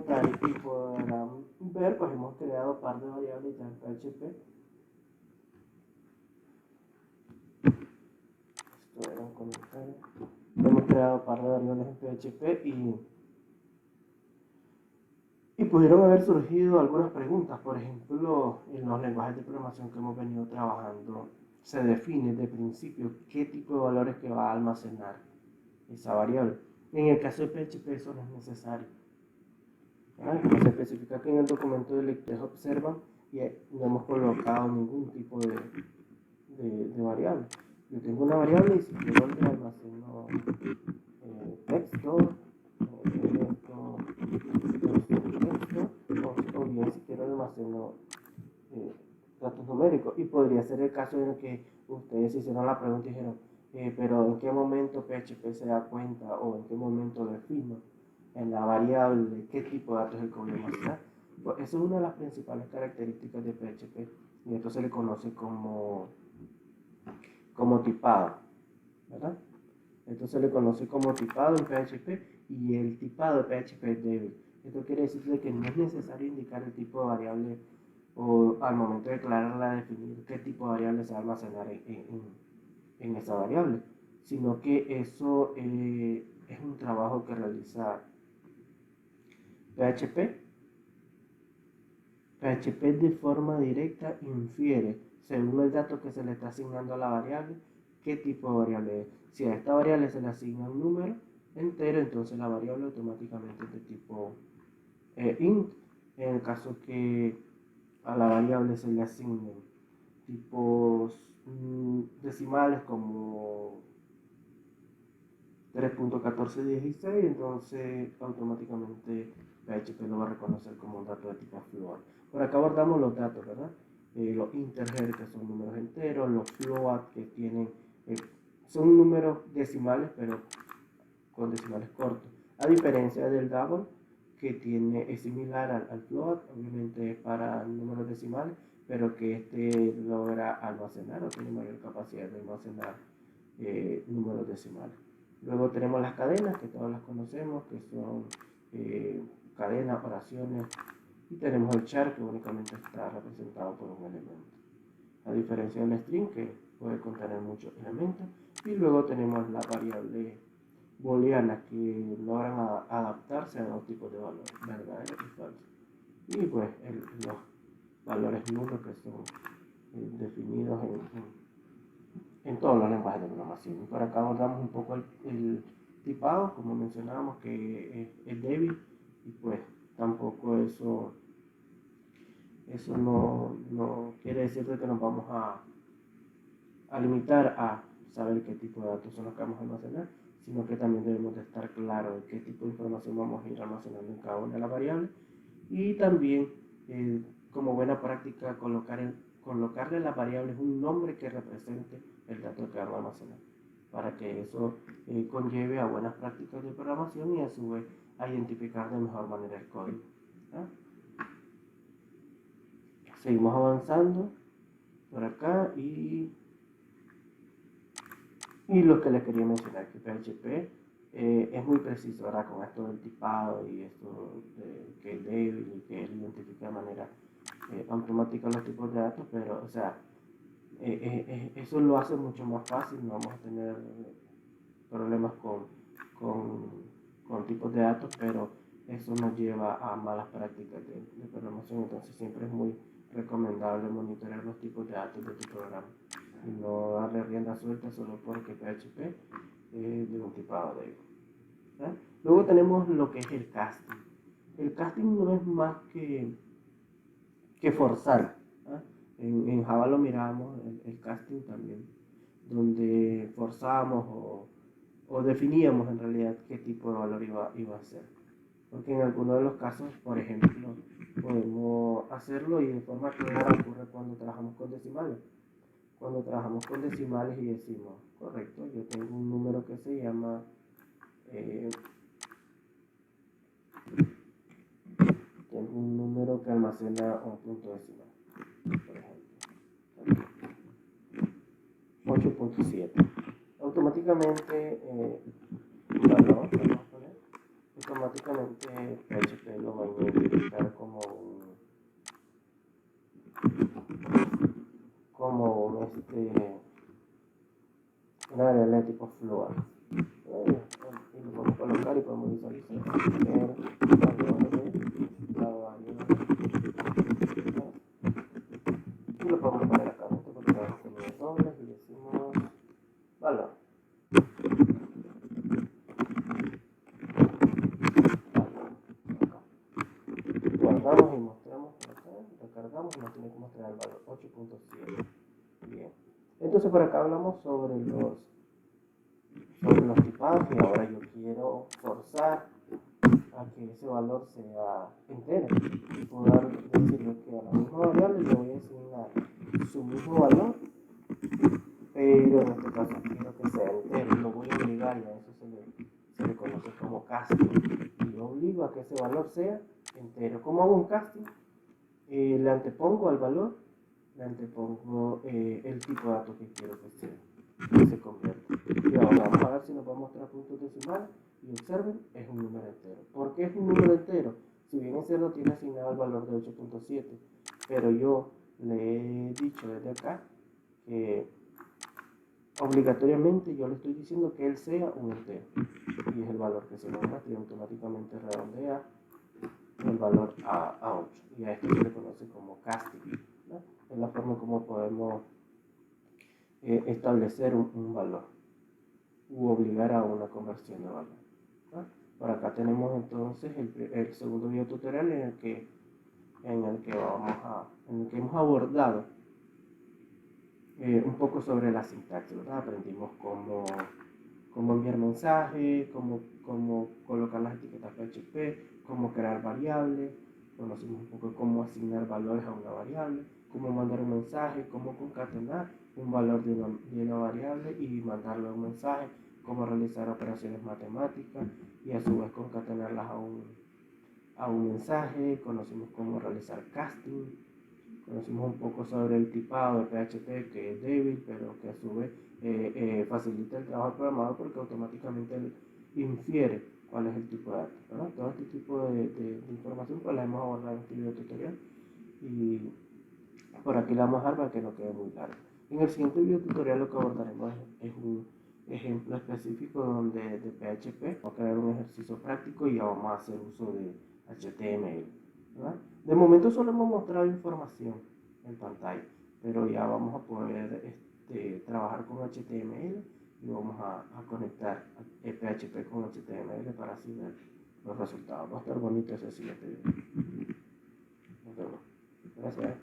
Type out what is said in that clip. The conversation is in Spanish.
notar y podrán ver, pues hemos creado par de variables ya en PHP. Esto era un comentario. Hemos creado par de variables en PHP y pudieron haber surgido algunas preguntas. Por ejemplo, en los lenguajes de programación que hemos venido trabajando, se define de principio qué tipo de valores que va a almacenar esa variable. En el caso de PHP eso no es necesario. Como se especifica aquí en el documento de lectores observan y no hemos colocado ningún tipo de variable. Yo tengo una variable y si quiero le almaceno texto, o bien si quiero almaceno datos numéricos. Y podría ser el caso en el que ustedes hicieron la pregunta y dijeron, pero ¿en qué momento PHP se da cuenta o en qué momento defino en la variable qué tipo de datos es el que voy a almacenar? Pues eso es una de las principales características de PHP y esto se le conoce como tipado, ¿verdad? Esto se le conoce como tipado en PHP y el tipado de PHP es débil. Esto quiere decir que no es necesario indicar el tipo de variable o al momento de declararla definir qué tipo de variable se va a almacenar en esa variable, sino que eso es un trabajo que realiza PHP. PHP de forma directa infiere, según el dato que se le está asignando a la variable, qué tipo de variable es. Si a esta variable se le asigna un número entero, entonces la variable automáticamente es de tipo int. En el caso que a la variable se le asignen tipos decimales como 3.1416, entonces automáticamente PHP lo va a reconocer como un dato de tipo float. Por acá abordamos los datos, ¿verdad? Los integer, que son números enteros, los float, que tienen, son números decimales, pero con decimales cortos. A diferencia del double, que es similar al float, obviamente para números decimales, pero que este logra almacenar o tiene mayor capacidad de almacenar números decimales. Luego tenemos las cadenas, que todas las conocemos, que son cadenas, oraciones, y tenemos el char, que únicamente está representado por un elemento. A diferencia del string, que puede contener muchos elementos, y luego tenemos la variable booleana, que logran adaptarse a dos tipos de valores, verdadero y falso. Y pues los valores nulos que son definidos en todos los lenguajes de programación. Y por acá abordamos un poco el tipado, como mencionábamos, que es débil, y pues tampoco eso no quiere decir que nos vamos a limitar a saber qué tipo de datos son los que vamos a almacenar, sino que también debemos de estar claros de qué tipo de información vamos a ir almacenando en cada una de las variables, y también como buena práctica colocarle a las variables un nombre que represente el dato que vamos a almacenar, para que eso conlleve a buenas prácticas de programación y a su vez a identificar de mejor manera el código. Seguimos avanzando por acá y lo que les quería mencionar, que PHP es muy preciso, ¿verdad? Con esto del tipado y esto que es débil y que él identifica de manera automática los tipos de datos, pero o sea, eso lo hace mucho más fácil, no vamos a tener problemas con tipos de datos, pero eso nos lleva a malas prácticas de programación. Entonces siempre es muy recomendable monitorear los tipos de datos de tu programa y no darle rienda suelta solo porque PHP es de un tipado débil. Luego tenemos lo que es el casting. El casting no es más que forzar. En Java lo miramos, el casting también, donde forzamos o definíamos en realidad qué tipo de valor iba a ser. Porque en algunos de los casos, por ejemplo, podemos hacerlo y de forma clara ocurre cuando trabajamos con decimales. Cuando trabajamos con decimales y decimos, correcto, yo tengo un número que se llama tengo un número que almacena un punto decimal, por ejemplo, 8.7. Automáticamente automáticamente PHP lo va a una variable de tipo float. Y lo podemos colocar y podemos visualizar el valor de la variable. Y lo podemos poner acá, ¿no? Porque tenemos dobles y decimos valor. Guardamos y mostramos acá, recargamos y nos tiene que mostrar el valor 8.7. Bien. Entonces por acá hablamos sobre los tipados y ahora yo quiero forzar a que ese valor sea entero y poder decirle que a la misma variable le voy a asignar su mismo valor, pero en este caso quiero que sea entero, lo voy a obligar y a eso se le conoce como casting, y yo obligo a que ese valor sea entero. ¿Cómo hago un casting? Le antepongo al valor, le antepongo el tipo de datos que quiero que se convierta. Y ahora vamos a ver si nos va a mostrar puntos decimales y observen, es un número entero. ¿Por qué es un número entero? Si bien es cierto, tiene asignado el valor de 8.7, pero yo le he dicho desde acá que obligatoriamente yo le estoy diciendo que él sea un entero, y es el valor que se nos muestra y automáticamente redondea el valor a 8, y a esto se le conoce como casting, ¿no? Es la forma como podemos establecer un valor u obligar a una conversión de valor, ¿no? Por acá tenemos entonces el segundo video tutorial en el que hemos abordado un poco sobre la sintaxis, ¿verdad? Aprendimos cómo enviar mensajes, cómo colocar las etiquetas PHP, cómo crear variables, conocimos un poco cómo asignar valores a una variable, cómo mandar un mensaje, cómo concatenar un valor de una variable y mandarle un mensaje, cómo realizar operaciones matemáticas y a su vez concatenarlas a un mensaje, conocimos cómo realizar casting, conocimos un poco sobre el tipado de PHP, que es débil, pero que a su vez facilita el trabajo del programador porque automáticamente él infiere cuál es el tipo de datos, ¿verdad? Todo este tipo de información pues la hemos abordado en este video tutorial y por aquí la vamos a dejar para que no quede muy largo. En el siguiente video tutorial lo que abordaremos es un ejemplo específico de PHP. Vamos a crear un ejercicio práctico y ya vamos a hacer uso de HTML, ¿verdad? De momento solo hemos mostrado información en pantalla, pero ya vamos a poder trabajar con HTML y vamos a conectar PHP con HTML para así ver los resultados. Va a estar bonito ese siguiente video. Nos vemos. Gracias.